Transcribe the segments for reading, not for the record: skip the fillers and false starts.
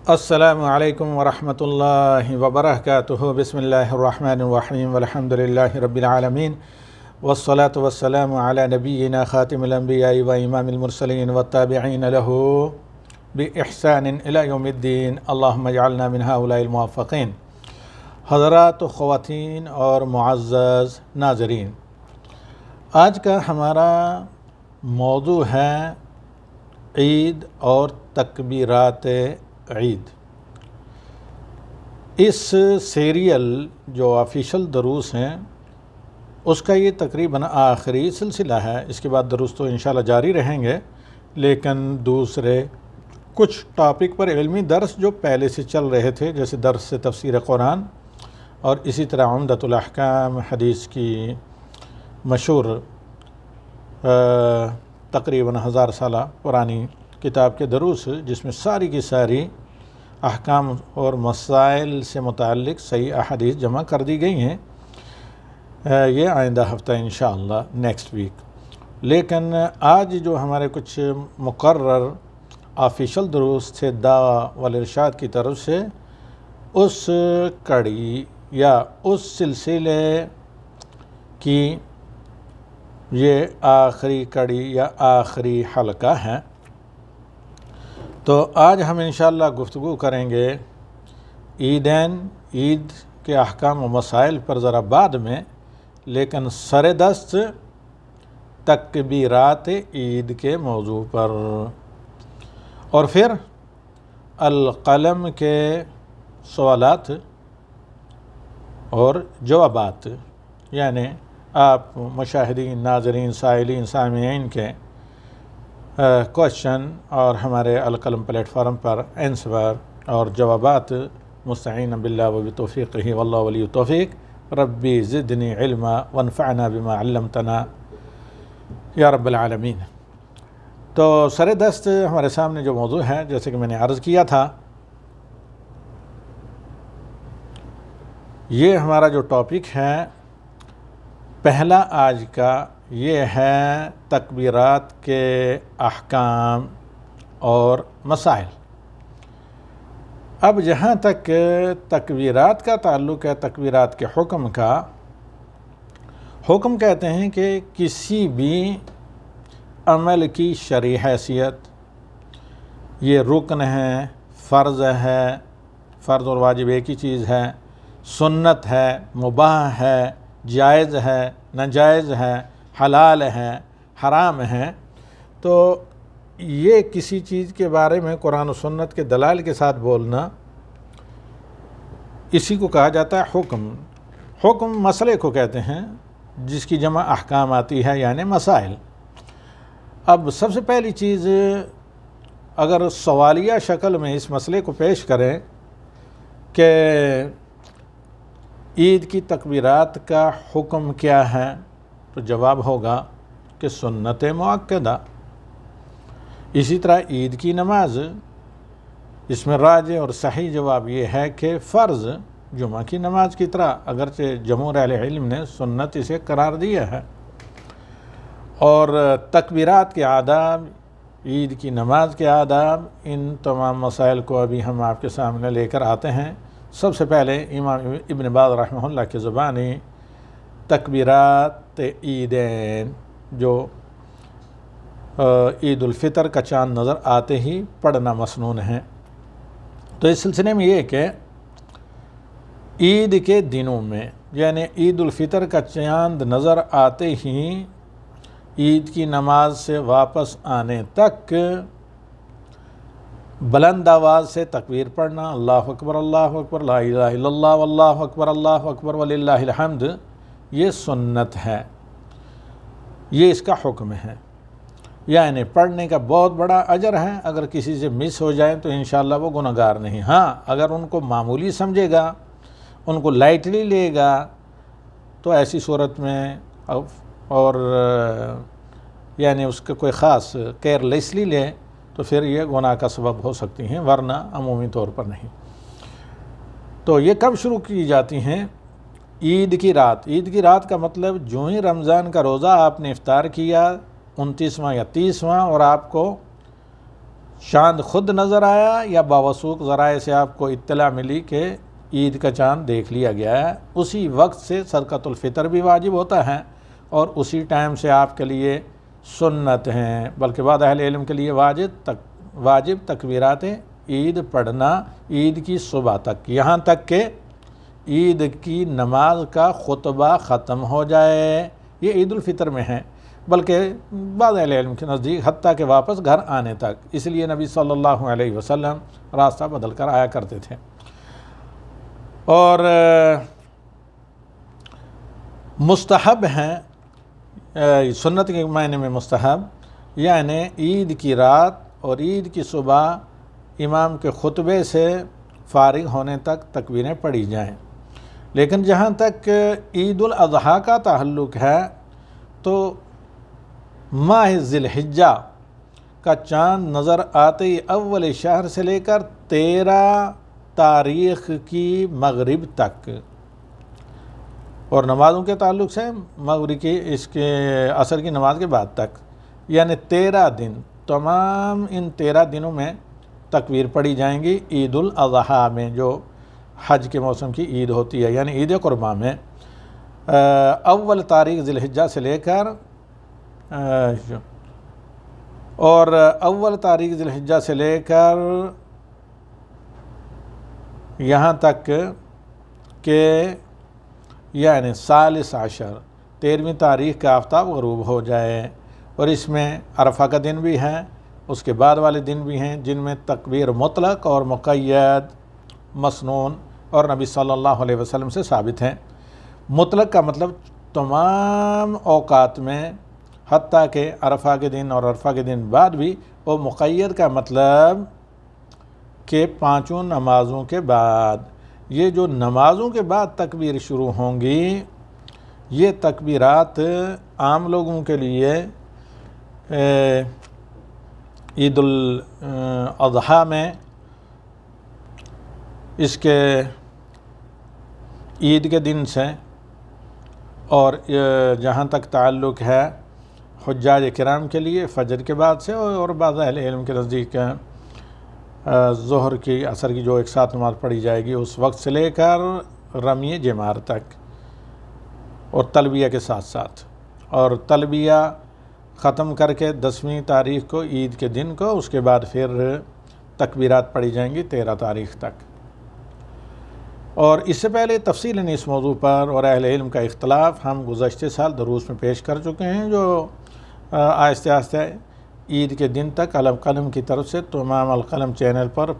السلام علیکم ورحمۃ اللہ وبرکاتہ۔ بسم اللہ الرحمن الرحیم والحمد للہ رب العالمین والصلاة والسلام علی نبینا خاتم الانبیاء و امام المرسلین والتابعین لہ بإحسان الی یوم الدین، اللہم اجعلنا من ہؤلاء الموفقین۔ حضرات و خواتین اور معزز ناظرین، آج کا ہمارا موضوع ہے عید اور تکبیرات عید۔ اس سیریل جو آفیشل دروس ہیں اس کا یہ تقریباً آخری سلسلہ ہے۔ اس کے بعد دروس تو انشاءاللہ جاری رہیں گے، لیکن دوسرے کچھ ٹاپک پر علمی درس جو پہلے سے چل رہے تھے، جیسے درس سے تفسیر قرآن اور اسی طرح عمدۃ الاحکام، حدیث کی مشہور تقریباً 1000 سالہ پرانی کتاب کے دروس، جس میں ساری کی ساری احکام اور مسائل سے متعلق صحیح احادیث جمع کر دی گئی ہیں، یہ آئندہ ہفتہ انشاءاللہ نیکسٹ ویک۔ لیکن آج جو ہمارے کچھ مقرر آفیشل دروس تھے دعویٰ والارشاد کی طرف سے، اس کڑی یا اس سلسلے کی یہ آخری کڑی یا آخری حلقہ ہے۔ تو آج ہم انشاءاللہ گفتگو کریں گے عیدین، عید کے احکام و مسائل پر ذرا بعد میں، لیکن سر دست تکبیرات عید کے موضوع پر، اور پھر القلم کے سوالات اور جوابات، یعنی آپ مشاہدین، ناظرین، سائلین، سامعین کے کوشچن اور ہمارے القلم پلیٹ فارم پر آنسر اور جوابات مستعین باللہ و بتوفیقہ واللہ ولی التوفیق۔ ربی زدنی علما وانفعنا بما علمتنا یا رب العالمین۔ تو سر دست ہمارے سامنے جو موضوع ہے، جیسے کہ میں نے عرض کیا تھا، یہ ہمارا جو ٹاپک ہے پہلا آج کا، یہ ہے تکبیرات کے احکام اور مسائل۔ اب جہاں تک تکبیرات کا تعلق ہے، تکبیرات کے حکم کا، حکم کہتے ہیں کہ کسی بھی عمل کی شرعی حیثیت، یہ رکن ہے، فرض ہے، فرض اور واجب ایک ہی چیز ہے، سنت ہے، مباح ہے، جائز ہے، ناجائز ہے، حلال ہے، حرام ہے، تو یہ کسی چیز کے بارے میں قرآن و سنت کے دلائل کے ساتھ بولنا، اسی کو کہا جاتا ہے حکم۔ حکم مسئلے کو کہتے ہیں، جس کی جمع احکام آتی ہے، یعنی مسائل۔ اب سب سے پہلی چیز، اگر سوالیہ شکل میں اس مسئلے کو پیش کریں کہ عید کی تکبیرات کا حکم کیا ہے، تو جواب ہوگا کہ سنت مؤکدہ۔ اسی طرح عید کی نماز، اس میں راجح اور صحیح جواب یہ ہے کہ فرض جمعہ کی نماز کی طرح، اگرچہ جمہور اہل علم نے سنت اسے قرار دیا ہے۔ اور تکبیرات کے آداب، عید کی نماز کے آداب، ان تمام مسائل کو ابھی ہم آپ کے سامنے لے کر آتے ہیں۔ سب سے پہلے امام ابن باز رحمہ اللہ کی زبانی تکبیرات عیدین، جو عید الفطر کا چاند نظر آتے ہی پڑھنا مسنون ہے۔ تو اس سلسلے میں یہ کہ عید کے دنوں میں، یعنی عید الفطر کا چاند نظر آتے ہی عید کی نماز سے واپس آنے تک بلند آواز سے تکبیر پڑھنا، اللہ اکبر اللہ اکبر، لا الہ الا اللہ واللہ اکبر اللہ اکبر وللہ الحمد، یہ سنت ہے، یہ اس کا حکم ہے۔ یعنی پڑھنے کا بہت اجر اجر ہے، اگر کسی سے مس ہو جائیں تو انشاءاللہ وہ گنہگار نہیں۔ ہاں، اگر ان کو معمولی سمجھے گا، ان کو لائٹلی لے گا، تو ایسی صورت میں اور یعنی اس کا کوئی خاص کیئر لیسلی لے تو پھر یہ گناہ کا سبب ہو سکتی ہیں، ورنہ عمومی طور پر نہیں۔ تو یہ کب شروع کی جاتی ہیں؟ عید کی رات۔ عید کی رات کا مطلب جو ہی رمضان کا روزہ آپ نے افطار کیا، 29واں یا 30واں، اور آپ کو چاند خود نظر آیا یا باوثوق ذرائع سے آپ کو اطلاع ملی کہ عید کا چاند دیکھ لیا گیا ہے، اسی وقت سے صدقۃ الفطر بھی واجب ہوتا ہے اور اسی ٹائم سے آپ کے لیے سنت ہیں، بلکہ بعض اہل علم کے لیے واجب تکبیرات عید پڑھنا عید کی صبح تک، یہاں تک کہ عید کی نماز کا خطبہ ختم ہو جائے، یہ عید الفطر میں ہے، بلکہ بعض اہل علم کے نزدیک حتیٰ کہ واپس گھر آنے تک، اس لیے نبی صلی اللہ علیہ وسلم راستہ بدل کر آیا کرتے تھے۔ اور مستحب ہیں، سنت کے معنی میں مستحب یعنی عید کی رات اور عید کی صبح امام کے خطبے سے فارغ ہونے تک تکبیریں پڑھی جائیں، لیکن جہاں تک عید الاضحیٰ کا تعلق ہے تو ماہ ذی الحجہ کا چاند نظر آتے ہی اول شہر سے لے کر 13 تاریخ کی مغرب تک، اور نمازوں کے تعلق سے مغرب کی اس کے عصر کی نماز کے بعد تک، یعنی 13 دن، تمام ان 13 دنوں میں تکبیر پڑھی جائیں گی عید الاضحیٰ میں، جو حج کے موسم کی عید ہوتی ہے، یعنی عید قرباں میں اول تاریخ ذی الحجہ سے لے کر اور اول تاریخ ذی الحجہ سے لے کر یہاں تک کہ یعنی ثالث عشر 13ویں تاریخ کا آفتاب غروب ہو جائے، اور اس میں عرفہ کا دن بھی ہے، اس کے بعد والے دن بھی ہیں جن میں تکبیر مطلق اور مقید، مسنون اور نبی صلی اللہ علیہ وسلم سے ثابت ہیں۔ مطلق کا مطلب تمام اوقات میں، حتیٰ کہ عرفہ کے دن اور عرفہ کے دن بعد بھی، اور مقید کا مطلب کہ 5 نمازوں کے بعد، یہ جو نمازوں کے بعد تکبیر شروع ہوں گی، یہ تکبیرات عام لوگوں کے لیے عید الاضحیٰ میں اس کے عید کے دن سے، اور جہاں تک تعلق ہے حجاج کرام کے لیے فجر کے بعد سے، اور بعض اہل علم کے نزدیک ظہر کی عصر کی جو ایک ساتھ نماز پڑھی جائے گی اس وقت سے لے کر رمی جمار تک، اور تلبیہ کے ساتھ ساتھ، اور تلبیہ ختم کر کے 10ویں تاریخ کو عید کے دن کو، اس کے بعد پھر تکبیرات پڑھی جائیں گی 13 تاریخ تک۔ اور اس سے پہلے تفصیلاً اس موضوع پر اور اہل علم کا اختلاف ہم گزشتہ سال دروس میں پیش کر چکے ہیں، جو آہستہ آہستہ عید کے دن تک القلم کی طرف سے تمام القلم چینل پر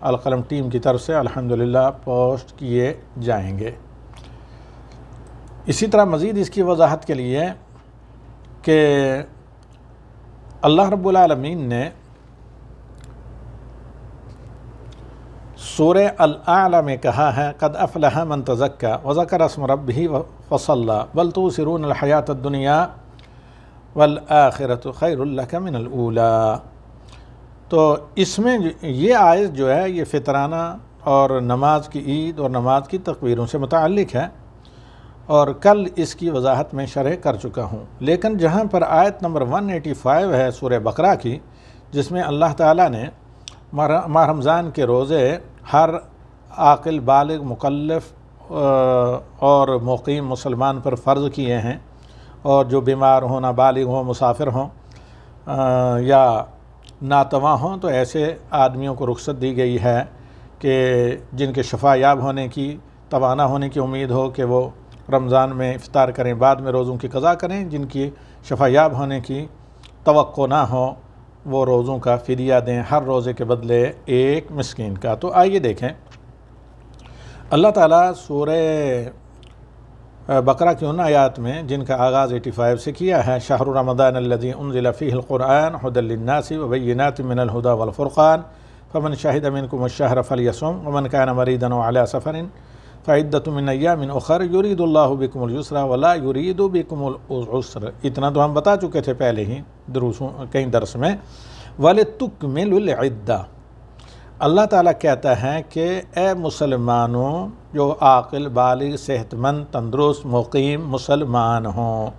القلم ٹیم کی طرف سے الحمدللہ پوسٹ کیے جائیں گے۔ اسی طرح مزید اس کی وضاحت کے لیے کہ اللہ رب العالمین نے سورہ الاعلی میں کہا ہے قد افلح من تزکا وذکر اسم ربہ فصلی بل تؤثرون الحیاۃ الدنیا والآخرۃ خیر لک من الاولی۔ تو اس میں یہ آیت جو ہے یہ فطرانہ اور نماز کی عید اور نماز کی تکبیروں سے متعلق ہے، اور کل اس کی وضاحت میں شرح کر چکا ہوں، لیکن جہاں پر آیت نمبر 185 ہے سورہ بقرہ کی، جس میں اللہ تعالیٰ نے ماہ رمضان کے روزے ہر عاقل بالغ مکلف اور مقیم مسلمان پر فرض کیے ہیں، اور جو بیمار ہوں، نابالغ ہوں، مسافر ہوں یا ناتواں ہوں، تو ایسے آدمیوں کو رخصت دی گئی ہے کہ جن کے شفا یاب ہونے کی، توانا ہونے کی امید ہو کہ وہ رمضان میں افطار کریں، بعد میں روزوں کی قضا کریں، جن کی شفا یاب ہونے کی توقع نہ ہو وہ روزوں کا فدیہ دیں، ہر روزے کے بدلے 1 مسکین کا۔ تو آئیے دیکھیں اللہ تعالیٰ سورہ بقرہ کی ان آیات میں جن کا آغاز 85 سے کیا ہے، شہر رمضان الذی انزل فیہ القرآن ھدی للناس وبینات من الھدی والفرقان فمن شہد منکم الشہر فلیصم ومن کان مریضا او علی سفر فعدۃ من ایام اخر یرید اللہ بکم الیسر ولا یرید بکم العسر۔ اتنا تو ہم بتا چکے تھے پہلے ہی کئی درس میں۔ وَلِتُكْمِلُوا الْعِدَّةَ، اللہ تعالیٰ کہتا ہے کہ اے مسلمانوں جو عاقل بالغ صحت مند تندرست مقیم مسلمان ہوں،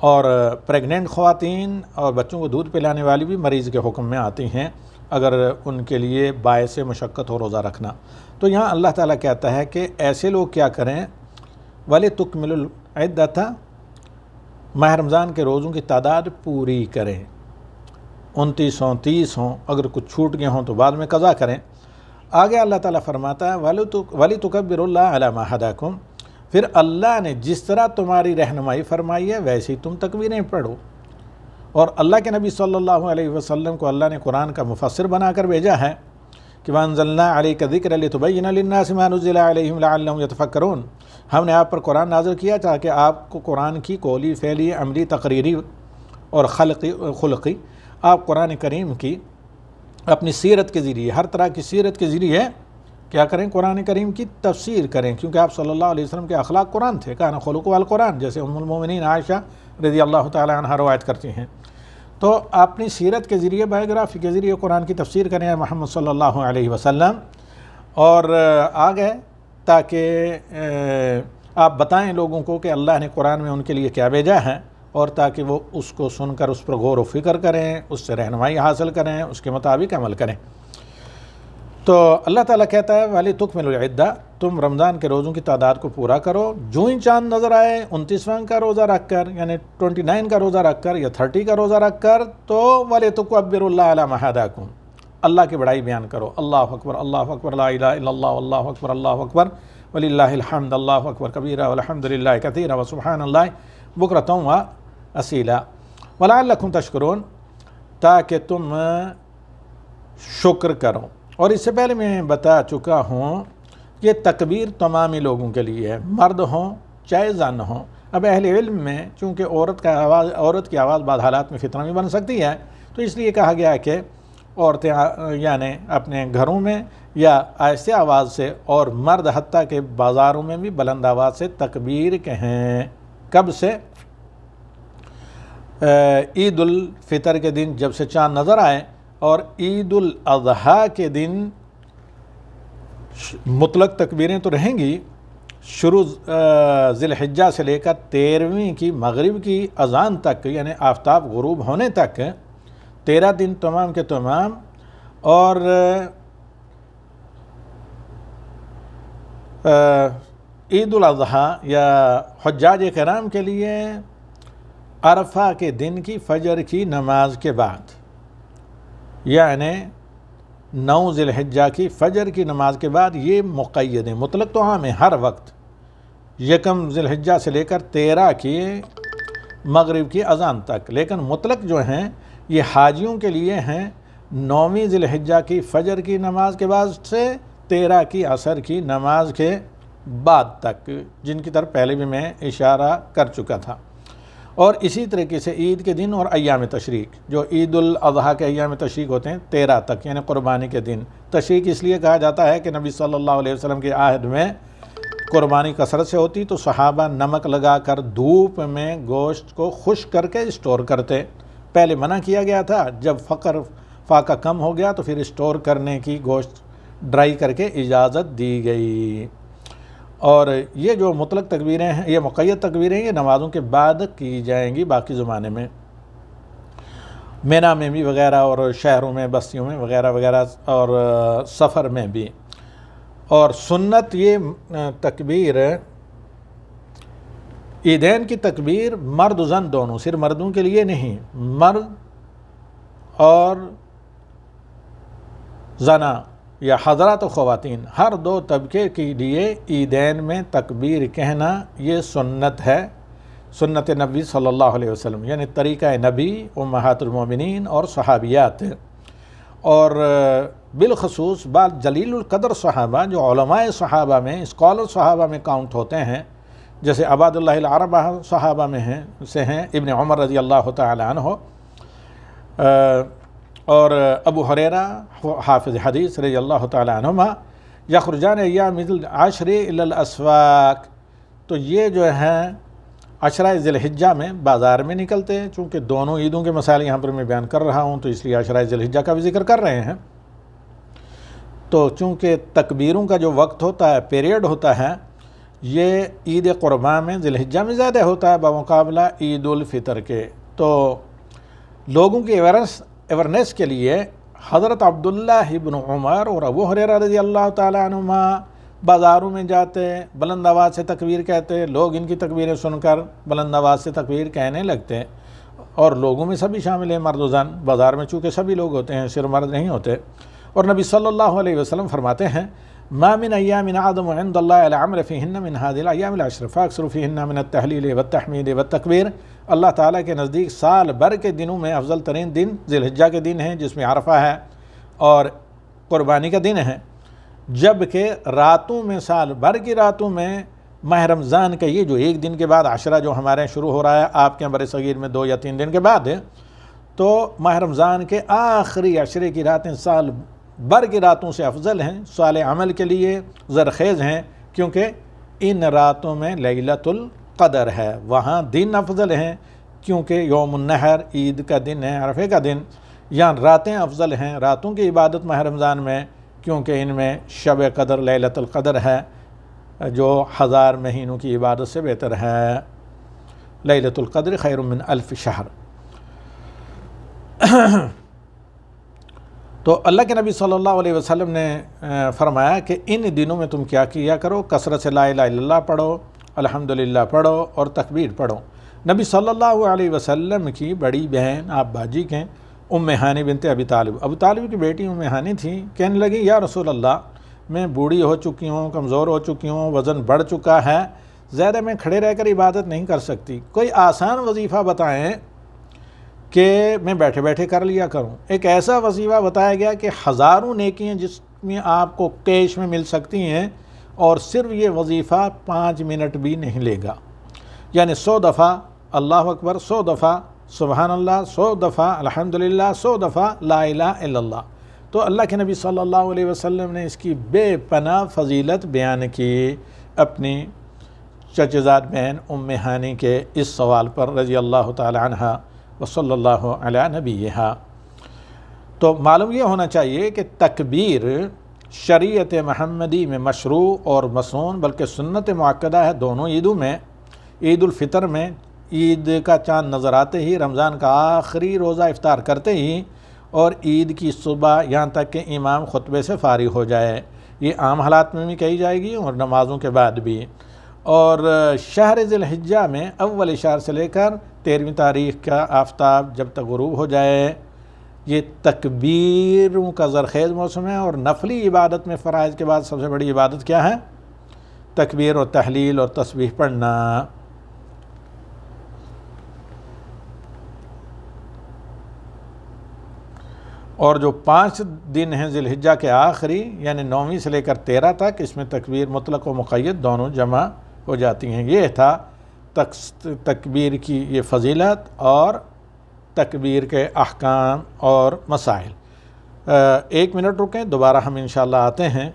اور پریگننٹ خواتین اور بچوں کو دودھ پلانے والی بھی مریض کے حکم میں آتی ہیں، اگر ان کے لیے باعث مشقت ہو روزہ رکھنا۔ تو یہاں اللہ تعالیٰ کہتا ہے کہ ایسے لوگ کیا کریں، وَلِتُكْمِلُوا الْعِدَّةَ، ماہ رمضان کے روزوں کی تعداد پوری کریں، 29 ہوں 30 ہوں، اگر کچھ چھوٹ گئے ہوں تو بعد میں قضا کریں۔ آگے اللہ تعالیٰ فرماتا ہے وَلِتُكَبِّرُوا اللَّهَ عَلَى مَا هَدَاكُمْ، پھر اللہ نے جس طرح تمہاری رہنمائی فرمائی ہے ویسے ہی تم تکبیریں پڑھو۔ اور اللہ کے نبی صلی اللہ علیہ وسلم کو اللہ نے قرآن کا مفسر بنا کر بھیجا ہے کہ وَأَنزَلْنَا عَلَيْكَ الذِّكْرَ لِتُبَيِّنَ لِلنَّاسِ مَا نُزِّلَ عَلَيْهِمْ لَعَلَّهُمْ يَتَفَكَّرُونَ، ہم نے آپ پر قرآن نازل کیا تاکہ آپ کو قرآن کی قولی، فعلی، عملی، تقریری اور خلقی آپ قرآن کریم کی اپنی سیرت کے ذریعے، ہر طرح کی سیرت کے ذریعے کیا کریں، قرآن کریم کی تفسیر کریں، کیونکہ آپ صلی اللہ علیہ وسلم کے اخلاق قرآن تھے، کان خلقہ القرآن، جیسے ام المومنین عائشہ رضی اللہ تعالی عنہا روایت کرتی ہیں۔ تو اپنی سیرت کے ذریعے، بایوگرافی کے ذریعے قرآن کی تفسیر کریں محمد صلی اللہ علیہ وسلم، اور آگے تاکہ آپ بتائیں لوگوں کو کہ اللہ نے قرآن میں ان کے لیے کیا بھیجا ہے، اور تاکہ وہ اس کو سن کر اس پر غور و فکر کریں، اس سے رہنمائی حاصل کریں، اس کے مطابق عمل کریں۔ تو اللہ تعالیٰ کہتا ہے وَلِتُكْمِلُوا الْعِدَّةَ، تم رمضان کے روزوں کی تعداد کو پورا کرو، جو ہی چاند نظر آئے 29واں کا روزہ رکھ کر، یعنی 29 کا روزہ رکھ کر یا 30 کا روزہ رکھ کر، تو وَلِتُكَبِّرُوا اللَّهَ عَلَى مَا هَدَاكُمْ، اللہ کی بڑائی بیان کرو، اللہ اکبر لا الہ الا اللہ واللہ اکبر وللہ الحمد، اللہ اکبر کبیرہ والحمد للہ کثیرہ وسبحان اللہ بکرۃ وأصیلا وَلَعَلَّكُمْ تشکرون، تاکہ تم شکر کرو۔ اور اس سے پہلے میں بتا چکا ہوں کہ تکبیر تمامی لوگوں کے لیے ہے، مرد ہوں چاہے زن ہوں۔ اب اہل علم میں چونکہ عورت کی آواز بعض حالات میں فتنہ بھی بن سکتی ہے، تو اس لیے کہا گیا ہے کہ عورتیں یعنی اپنے گھروں میں یا آہستہ آواز سے، اور مرد حتیٰ کہ بازاروں میں بھی بلند آواز سے تکبیر کہیں۔ کب سے؟ عید الفطر کے دن جب سے چاند نظر آئے، اور عید الاضحیٰ کے دن مطلق تکبیریں تو رہیں گی، شروع ذی الحجہ سے لے کر 13ویں کی مغرب کی اذان تک، یعنی آفتاب غروب ہونے تک 13 دن تمام کے تمام۔ اور عید الاضحیٰ یا حجاج کرام کے لیے عرفہ کے دن کی فجر کی نماز کے بعد، یعنی 9 ذی الحجہ کی فجر کی نماز کے بعد، یہ مقید ہے، مطلق تو عام ہے ہر وقت، 1 ذی الحجہ سے لے کر 13 کی مغرب کی اذان تک، لیکن مطلق جو ہیں یہ حاجیوں کے لیے ہیں 9ویں ذی الحجہ کی فجر کی نماز کے بعد سے 13 کی عصر کی نماز کے بعد تک، جن کی طرف پہلے بھی میں اشارہ کر چکا تھا۔ اور اسی طریقے سے عید کے دن اور ایام تشریق، جو عید الاضحیٰ کے ایام تشریق ہوتے ہیں 13 تک، یعنی قربانی کے دن۔ تشریق اس لیے کہا جاتا ہے کہ نبی صلی اللہ علیہ وسلم کے عہد میں قربانی کثرت سے ہوتی تو صحابہ نمک لگا کر دھوپ میں گوشت کو خشک کر کے اسٹور کرتے۔ پہلے منع کیا گیا تھا، جب فاقہ کم ہو گیا تو پھر اسٹور کرنے کی، گوشت ڈرائی کر کے اجازت دی گئی۔ اور یہ جو مطلق تکبیریں ہیں، یہ مقید تکبیریں، یہ نمازوں کے بعد کی جائیں گی باقی زمانے میں، مینا میں بھی وغیرہ، اور شہروں میں، بستیوں میں وغیرہ وغیرہ، اور سفر میں بھی۔ اور سنت یہ تکبیر، عیدین کی تکبیر مرد و زن دونوں، صرف مردوں کے لیے نہیں، مرد اور زنا یا حضرات و خواتین، ہر 2 طبقے کے لیے عیدین میں تکبیر کہنا یہ سنت ہے، سنت نبی صلی اللہ علیہ وسلم، یعنی طریقہ نبی، امہات المومنین اور صحابیات۔ اور بالخصوص بعض جلیل القدر صحابہ جو علماء صحابہ میں، اسکالر صحابہ میں کاؤنٹ ہوتے ہیں، جیسے عباد اللہ العربہ صحابہ میں ہیں ابن عمر رضی اللہ تعالی عنہ، اور ابو ہریرہ حافظ حدیث رضی اللہ تعالی عنہما، یخرجان ایام العشر الی الاسواق، تو یہ جو ہیں عشرہ ذی الحجہ میں بازار میں نکلتے ہیں۔ چونکہ دونوں عیدوں کے مسائل یہاں پر میں بیان کر رہا ہوں تو اس لیے عشرہ ذی الحجہ کا بھی ذکر کر رہے ہیں۔ تو چونکہ تکبیروں کا جو وقت ہوتا ہے، پیریڈ ہوتا ہے، یہ عید قربان میں ذی الحجہ میں زیادہ ہوتا ہے بمقابلہ عید الفطر کے۔ تو لوگوں کی اویرنیس کے لیے حضرت عبداللہ ابن عمر اور ابو ہریرہ رضی اللہ تعالیٰ عنہما بازاروں میں جاتے، بلند آواز سے تکبیر کہتے، لوگ ان کی تکبیریں سن کر بلند آواز سے تکبیر کہنے لگتے، اور لوگوں میں سبھی شامل ہیں، مرد و زن، بازار میں چونکہ سبھی لوگ ہوتے ہیں، صرف مرد نہیں ہوتے۔ اور نبی صلی اللہ علیہ وسلم فرماتے ہیں ما من ایام اعظم عند اللہ العمل فیہن من هذه الایام العشر فاکثروا فیہن من التحلیل والتحمید والتکبیر۔ اللہ تعالیٰ کے نزدیک سال بھر کے دنوں میں افضل ترین دن ذی الحجہ کے دن ہیں، جس میں عرفہ ہے اور قربانی کا دن ہے، جبکہ راتوں میں، سال بھر کی راتوں میں ماہ رمضان کا یہ جو ایک دن کے بعد عشرہ جو ہمارے یہاں شروع ہو رہا ہے، آپ کے یہاں برصغیر میں 2 یا 3 دن کے بعد ہے، تو ماہ رمضان کے آخری عشرے کی راتیں سال بھر کی راتوں سے افضل ہیں، صالح عمل کے لیے زرخیز ہیں، کیونکہ ان راتوں میں لیلۃ القدر ہے، وہاں دن افضل ہیں کیونکہ یوم النحر عید کا دن ہے، عرفے کا دن، یہاں راتیں افضل ہیں، راتوں کی عبادت ماہ رمضان میں، کیونکہ ان میں شب قدر لیلۃ القدر ہے جو 1000 مہینوں کی عبادت سے بہتر ہے۔ لیلۃ القدر خیر من 1000 شہر۔ تو اللہ کے نبی صلی اللہ علیہ وسلم نے فرمایا کہ ان دنوں میں تم کیا کیا کرو، کثرت سے لا الہ الا اللہ پڑھو، الحمدللہ پڑھو اور تکبیر پڑھو۔ نبی صلی اللہ علیہ وسلم کی بڑی بہن، آپ باجی کہیں، ام ہانی بنت ابی طالب، ابو طالب کی بیٹی ام ہانی تھی، کہنے لگی یا رسول اللہ میں بوڑھی ہو چکی ہوں، کمزور ہو چکی ہوں، وزن بڑھ چکا ہے، زیادہ میں کھڑے رہ کر عبادت نہیں کر سکتی، کوئی آسان وظیفہ بتائیں کہ میں بیٹھے بیٹھے کر لیا کروں۔ ایک ایسا وظیفہ بتایا گیا کہ ہزاروں نیکیاں جس میں آپ کو کیش میں مل سکتی ہیں، اور صرف یہ وظیفہ 5 منٹ بھی نہیں لے گا، یعنی 100 دفعہ اللہ اکبر، 100 دفعہ سبحان اللہ، 100 دفعہ الحمدللہ، 100 دفعہ لا الہ الا اللہ۔ تو اللہ کے نبی صلی اللہ علیہ وسلم نے اس کی بے پناہ فضیلت بیان کی اپنی چچزاد بہن ام ہانی کے اس سوال پر رضی اللہ تعالی عنہ وصلی اللہ علی نبیہا۔ تو معلوم یہ ہونا چاہیے کہ تکبیر شریعت محمدی میں مشروع اور مسنون بلکہ سنت مؤکدہ ہے دونوں عیدوں میں۔ عید الفطر میں عید کا چاند نظر آتے ہی، رمضان کا آخری روزہ افطار کرتے ہی، اور عید کی صبح یہاں تک کہ امام خطبے سے فارغ ہو جائے، یہ عام حالات میں بھی کہی جائے گی اور نمازوں کے بعد بھی۔ اور شہر ذی الحجہ میں اول اشار سے لے کر 13ویں تاریخ کا آفتاب جب تک غروب ہو جائے، یہ تکبیروں کا زرخیز موسم ہے، اور نفلی عبادت میں فرائض کے بعد سب سے بڑی عبادت کیا ہے؟ تکبیر اور تحلیل اور تسبیح پڑھنا۔ اور جو 5 دن ہیں ذی الحجہ کے آخری، یعنی 9ویں سے لے کر 13 تک، اس میں تکبیر مطلق و مقید دونوں جمع ہو جاتی ہیں۔ یہ تھا تکبیر کی یہ فضیلت اور تکبیر کے احکام اور مسائل۔ 1 منٹ رکیں، دوبارہ ہم انشاءاللہ آتے ہیں۔